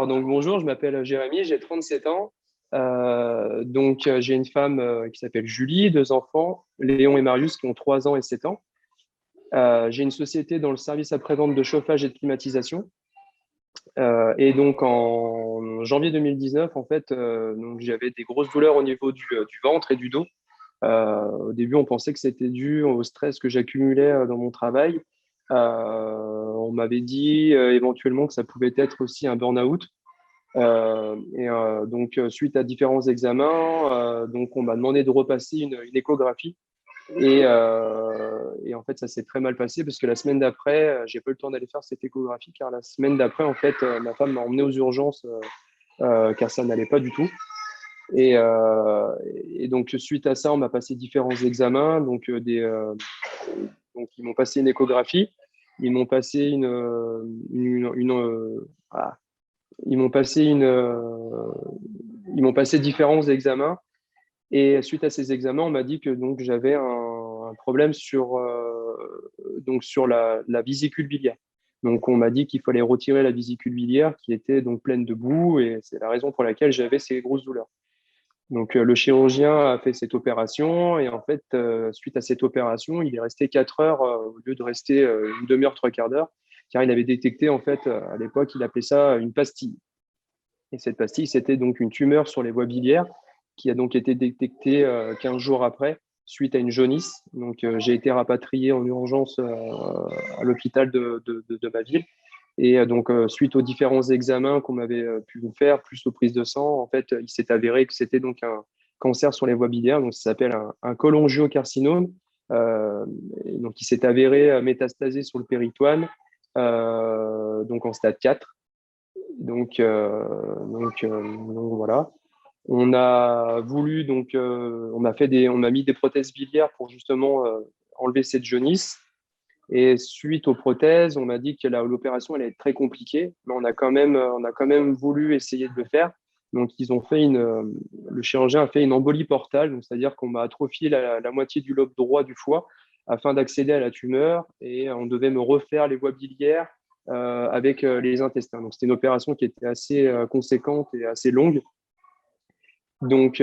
Alors, donc, bonjour, je m'appelle Jérémy, j'ai 37 ans. J'ai une femme qui s'appelle Julie, deux enfants, Léon et Marius, qui ont 3 ans et 7 ans. J'ai une société dans le service après-vente de chauffage et de climatisation. Et donc, en janvier 2019, en fait, donc, j'avais des grosses douleurs au niveau du ventre et du dos. Au début, on pensait que c'était dû au stress que j'accumulais dans mon travail. On m'avait dit éventuellement que ça pouvait être aussi un burn-out. Suite à différents examens, donc on m'a demandé de repasser une échographie. Et en fait, ça s'est très mal passé parce que la semaine d'après, j'ai pas eu le temps d'aller faire cette échographie car la semaine d'après, en fait, ma femme m'a emmené aux urgences car ça n'allait pas du tout. Et, euh, et donc, suite à ça, on m'a passé différents examens. Donc, ils m'ont passé une échographie, ils m'ont passé ils m'ont passé ils m'ont passé différents examens. Et suite à ces examens, on m'a dit que donc j'avais un problème sur la vésicule biliaire. Donc on m'a dit qu'il fallait retirer la vésicule biliaire qui était donc pleine de boue et c'est la raison pour laquelle j'avais ces grosses douleurs. Donc le chirurgien a fait cette opération et en fait suite à cette opération, il est resté 4 heures au lieu de rester une demi-heure, trois quarts d'heure, car il avait détecté en fait à l'époque il appelait ça une pastille. Et cette pastille, c'était donc une tumeur sur les voies biliaires qui a donc été détectée 15 jours après suite à une jaunisse. Donc, j'ai été rapatrié en urgence à l'hôpital de ma ville. Et suite aux différents examens qu'on m'avait pu faire, plus aux prises de sang, en fait, il s'est avéré que c'était donc un cancer sur les voies biliaires. Donc, ça s'appelle un cholangiocarcinome. Et donc, il s'est avéré métastasé sur le péritoine, donc en stade 4. Donc voilà. On m'a mis des prothèses biliaires pour justement enlever cette jaunisse. Et suite aux prothèses, on m'a dit que l'opération allait être très compliquée, mais on a quand même voulu essayer de le faire. Donc le chirurgien a fait une embolie portale, donc c'est-à-dire qu'on m'a atrophié la moitié du lobe droit du foie afin d'accéder à la tumeur et on devait me refaire les voies biliaires avec les intestins. Donc c'était une opération qui était assez conséquente et assez longue. Donc,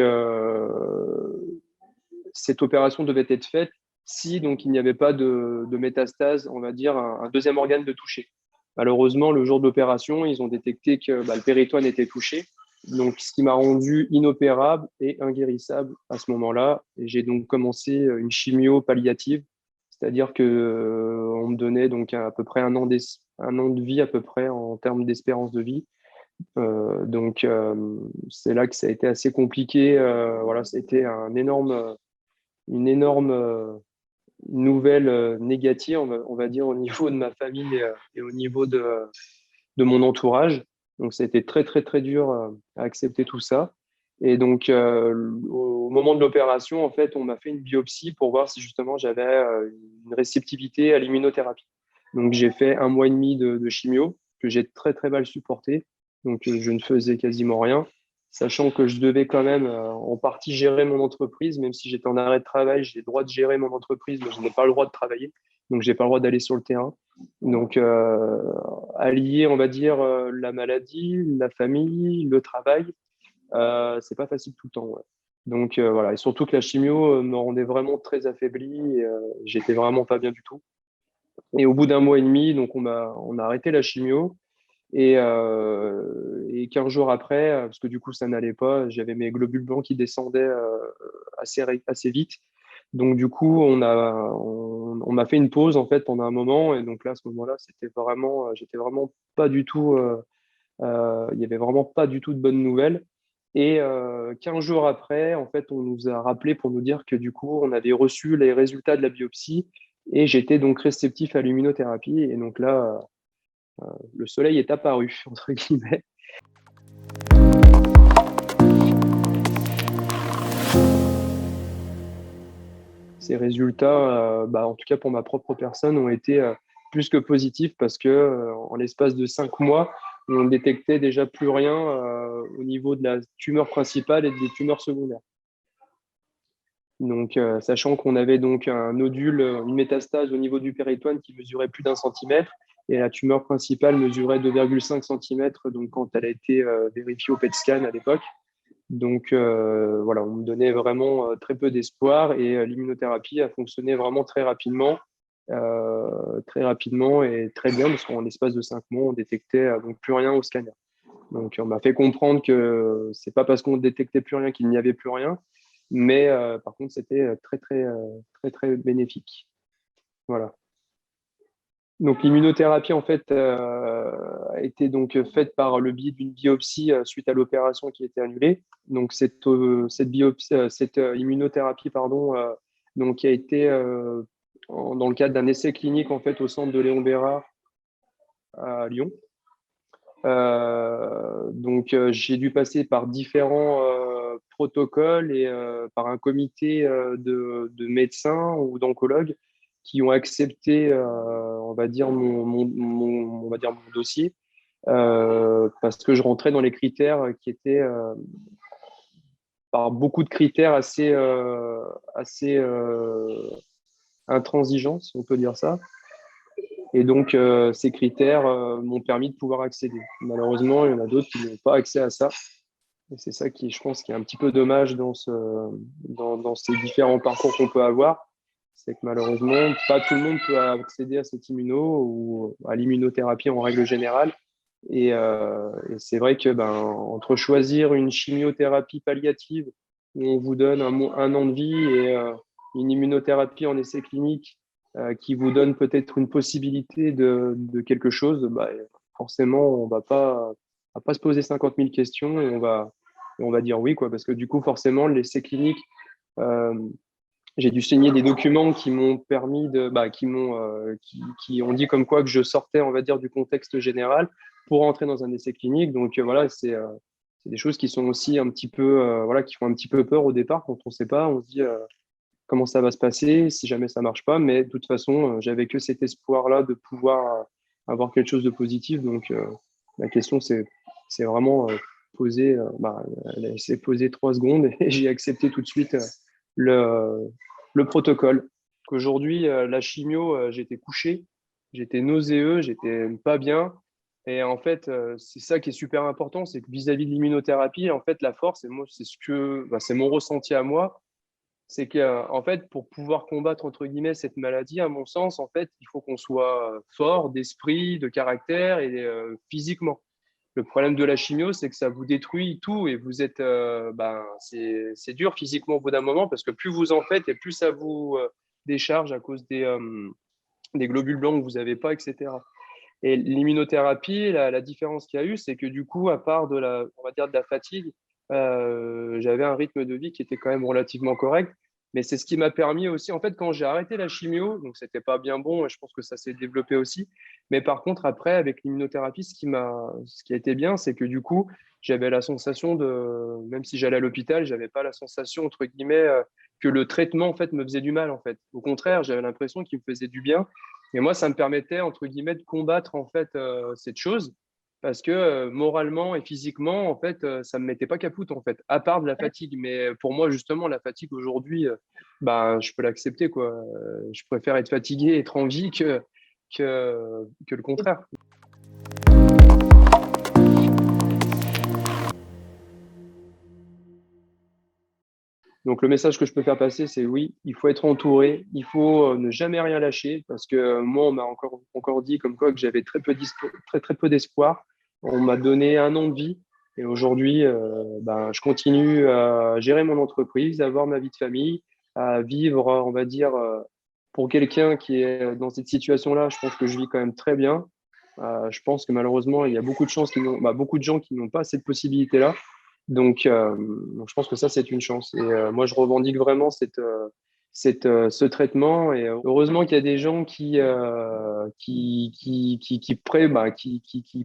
cette opération devait être faite si donc il n'y avait pas de métastase, on va dire un deuxième organe de toucher. Malheureusement, le jour de l'opération, ils ont détecté que le péritoine était touché, donc ce qui m'a rendu inopérable et inguérissable à ce moment-là. Et j'ai donc commencé une chimio palliative, c'est-à-dire que on me donnait donc à peu près un an de vie à peu près en termes d'espérance de vie. C'est là que ça a été assez compliqué. Voilà, ça a été une énorme nouvelle négative, on va dire, au niveau de ma famille et au niveau de mon entourage. Donc, ça a été très, très, très dur à accepter tout ça. Et donc, au moment de l'opération, en fait, on m'a fait une biopsie pour voir si justement j'avais une réceptivité à l'immunothérapie. Donc, j'ai fait 1 mois et demi de chimio que j'ai très, très mal supporté. Donc, je ne faisais quasiment rien, sachant que je devais quand même en partie gérer mon entreprise, même si j'étais en arrêt de travail, j'ai le droit de gérer mon entreprise, mais je n'ai pas le droit de travailler. Donc, j'ai pas le droit d'aller sur le terrain. Donc, allier, on va dire, la maladie, la famille, le travail, c'est pas facile tout le temps. Ouais. Donc, voilà. Et surtout que la chimio me rendait vraiment très affaibli. Et, j'étais vraiment pas bien du tout. Et au bout d'1 mois et demi, donc on a arrêté la chimio. Et 15 jours après, parce que du coup ça n'allait pas, j'avais mes globules blancs qui descendaient assez vite. Donc du coup, on m'a fait une pause en fait pendant un moment. Et donc là, à ce moment-là, j'étais vraiment pas du tout, il y avait vraiment pas du tout de bonnes nouvelles. Et 15 jours après, en fait, on nous a rappelé pour nous dire que du coup, on avait reçu les résultats de la biopsie et j'étais donc réceptif à l'immunothérapie. Et donc là, le soleil est apparu, entre guillemets. Ces résultats, en tout cas pour ma propre personne, ont été plus que positifs parce que en l'espace de 5 mois, on détectait déjà plus rien au niveau de la tumeur principale et des tumeurs secondaires. Donc, sachant qu'on avait donc un nodule, une métastase au niveau du péritoine qui mesurait plus d'1 centimètre Et la tumeur principale mesurait 2,5 cm donc quand elle a été vérifiée au PET scan à l'époque. Donc voilà, on me donnait vraiment très peu d'espoir et l'immunothérapie a fonctionné vraiment très rapidement et très bien parce qu'en l'espace de 5 mois, on détectait donc plus rien au scanner. Donc on m'a fait comprendre que c'est pas parce qu'on détectait plus rien qu'il n'y avait plus rien, mais par contre c'était très bénéfique. Voilà. Donc l'immunothérapie en fait a été donc faite par le biais d'une biopsie suite à l'opération qui a été annulée. Donc cette biopsie, cette immunothérapie pardon, donc qui a été dans le cadre d'un essai clinique en fait au centre de Léon Bérard à Lyon. Donc j'ai dû passer par différents protocoles et par un comité de médecins ou d'oncologues qui ont accepté, on va dire, on va dire mon dossier, parce que je rentrais dans les critères qui étaient, par beaucoup de critères assez intransigeants, si on peut dire ça. Et donc, ces critères m'ont permis de pouvoir accéder. Malheureusement, il y en a d'autres qui n'ont pas accès à ça. Et c'est ça qui, je pense, qui est un petit peu dommage dans ces différents parcours qu'on peut avoir. C'est que malheureusement, pas tout le monde peut accéder à cet immuno ou à l'immunothérapie en règle générale. Et c'est vrai que entre choisir une chimiothérapie palliative où on vous donne un an de vie et une immunothérapie en essai clinique qui vous donne peut-être une possibilité de quelque chose, forcément, on va pas se poser 50 000 questions et on va dire oui, quoi, parce que du coup, forcément, l'essai clinique, euh, j'ai dû signer des documents qui m'ont permis qui ont dit comme quoi que je sortais, on va dire, du contexte général pour entrer dans un essai clinique. Donc voilà, c'est des choses qui sont aussi un petit peu, voilà, qui font un petit peu peur au départ quand on ne sait pas. On se dit comment ça va se passer si jamais ça marche pas. Mais de toute façon, j'avais que cet espoir-là de pouvoir avoir quelque chose de positif. Donc la question, c'est vraiment posée. Elle s'est posée 3 secondes et j'ai accepté tout de suite le, le protocole. Qu'aujourd'hui, la chimio, j'étais couché, j'étais nauséeux, j'étais pas bien. Et en fait, c'est ça qui est super important, c'est que vis-à-vis de l'immunothérapie, en fait, la force, et moi, c'est mon ressenti à moi, c'est que, en fait, pour pouvoir combattre, entre guillemets, cette maladie, à mon sens, en fait, il faut qu'on soit fort d'esprit, de caractère et physiquement. Le problème de la chimio, c'est que ça vous détruit tout et vous êtes, c'est dur physiquement au bout d'un moment parce que plus vous en faites et plus ça vous décharge à cause des globules blancs que vous n'avez pas, etc. Et l'immunothérapie, la différence qu'il y a eu, c'est que du coup, à part on va dire de la fatigue, j'avais un rythme de vie qui était quand même relativement correct. Mais c'est ce qui m'a permis aussi, en fait, quand j'ai arrêté la chimio, donc c'était pas bien bon, et je pense que ça s'est développé aussi. Mais par contre, après, avec l'immunothérapie, ce qui a été bien, c'est que du coup, j'avais la sensation même si j'allais à l'hôpital, j'avais pas la sensation, entre guillemets, que le traitement, en fait, me faisait du mal, en fait. Au contraire, j'avais l'impression qu'il me faisait du bien. Et moi, ça me permettait, entre guillemets, de combattre, en fait, cette chose parce que moralement et physiquement, en fait, ça me mettait pas capoute, en fait, à part de la fatigue. Mais pour moi, justement, la fatigue aujourd'hui, je peux l'accepter, quoi. Je préfère être fatigué, être en vie que le contraire. Donc, le message que je peux faire passer, c'est oui, il faut être entouré, il faut ne jamais rien lâcher, parce que moi, on m'a encore dit comme quoi que j'avais très peu d'espoir. On m'a donné un an de vie, et aujourd'hui, je continue à gérer mon entreprise, à avoir ma vie de famille, à vivre, on va dire, pour quelqu'un qui est dans cette situation-là, je pense que je vis quand même très bien. Je pense que malheureusement, il y a beaucoup de gens qui n'ont pas cette possibilité-là. Donc, je pense que ça, c'est une chance. Et moi, je revendique vraiment ce traitement. Et heureusement qu'il y a des gens qui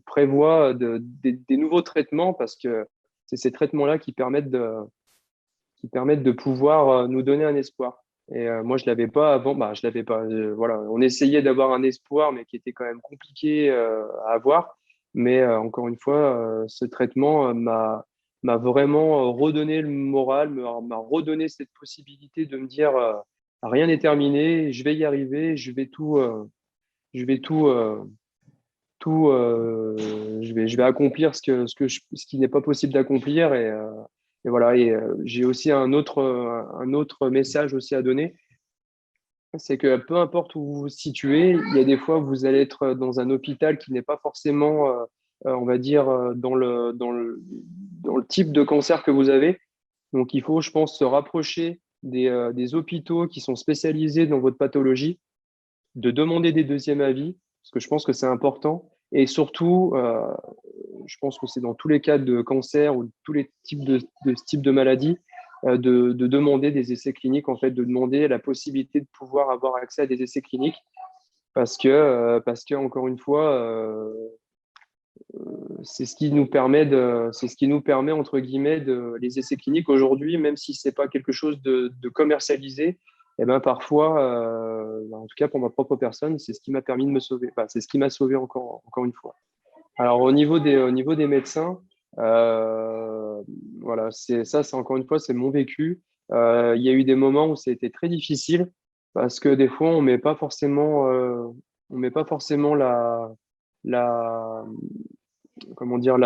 prévoient des nouveaux traitements parce que c'est ces traitements-là qui permettent de pouvoir nous donner un espoir. Et moi, je l'avais pas avant. Je l'avais pas. Voilà, on essayait d'avoir un espoir, mais qui était quand même compliqué à avoir. Mais encore une fois, ce traitement m'a vraiment redonné le moral, m'a redonné cette possibilité de me dire rien n'est terminé, je vais y arriver, je vais tout surtout, je vais accomplir ce qui n'est pas possible d'accomplir. Et voilà. Et j'ai aussi un autre message aussi à donner. C'est que peu importe où vous vous situez, il y a des fois où vous allez être dans un hôpital qui n'est pas forcément, on va dire, dans le type de cancer que vous avez. Donc, il faut, je pense, se rapprocher des hôpitaux qui sont spécialisés dans votre pathologie, de demander des deuxièmes avis, parce que je pense que c'est important. Et surtout, je pense que c'est dans tous les cas de cancer ou tous les types de ce type de maladie, de demander des essais cliniques, en fait, de demander la possibilité de pouvoir avoir accès à des essais cliniques, parce que encore une fois, c'est ce qui nous permet, entre guillemets, les essais cliniques aujourd'hui, même si c'est pas quelque chose de commercialisé, et ben parfois, en tout cas pour ma propre personne, c'est ce qui m'a permis de me sauver. Enfin, c'est ce qui m'a sauvé encore une fois. Alors au niveau des médecins, euh, voilà, c'est encore une fois, c'est mon vécu. Il y a eu des moments où ça a été très difficile parce que des fois, on met pas forcément la, comment dire,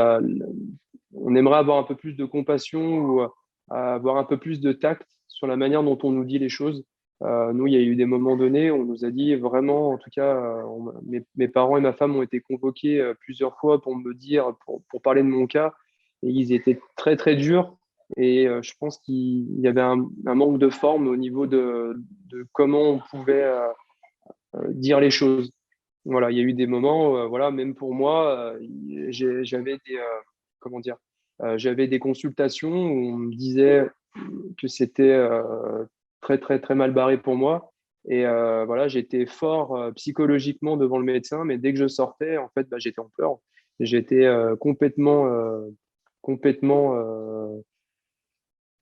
on aimerait avoir un peu plus de compassion ou avoir un peu plus de tact sur la manière dont on nous dit les choses. Nous, il y a eu des moments donnés, on nous a dit vraiment, en tout cas, mes parents et ma femme ont été convoqués plusieurs fois pour me dire, pour parler de mon cas, et ils étaient très, très durs. Et je pense qu'il y avait un manque de forme au niveau de comment on pouvait dire les choses. Voilà, il y a eu des moments, voilà, même pour moi, j'avais comment dire, j'avais des consultations où on me disait que c'était très, très, très mal barré pour moi. Et voilà, j'étais fort psychologiquement devant le médecin, mais dès que je sortais, en fait, bah, j'étais en pleurs. J'étais complètement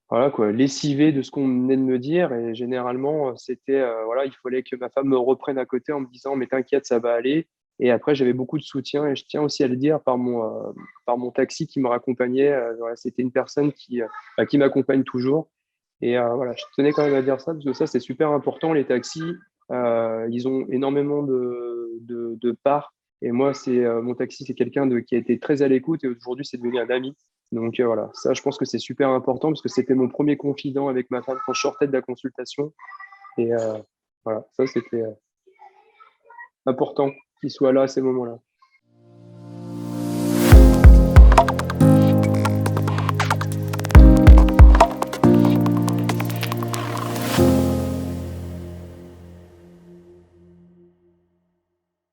voilà quoi, lessivé de ce qu'on venait de me dire. Et généralement, c'était voilà, il fallait que ma femme me reprenne à côté en me disant, mais t'inquiète, ça va aller. Et après, j'avais beaucoup de soutien. Et je tiens aussi à le dire par mon taxi qui me raccompagnait. Voilà, c'était une personne qui m'accompagne toujours. Et voilà, je tenais quand même à dire ça parce que ça, c'est super important. Les taxis, ils ont énormément de parts. Et moi, mon taxi, c'est quelqu'un qui a été très à l'écoute et aujourd'hui, c'est devenu un ami. Donc voilà, ça, je pense que c'est super important parce que c'était mon premier confident avec ma femme quand je sortais de la consultation. Et voilà, ça, c'était important qu'il soit là à ces moments-là.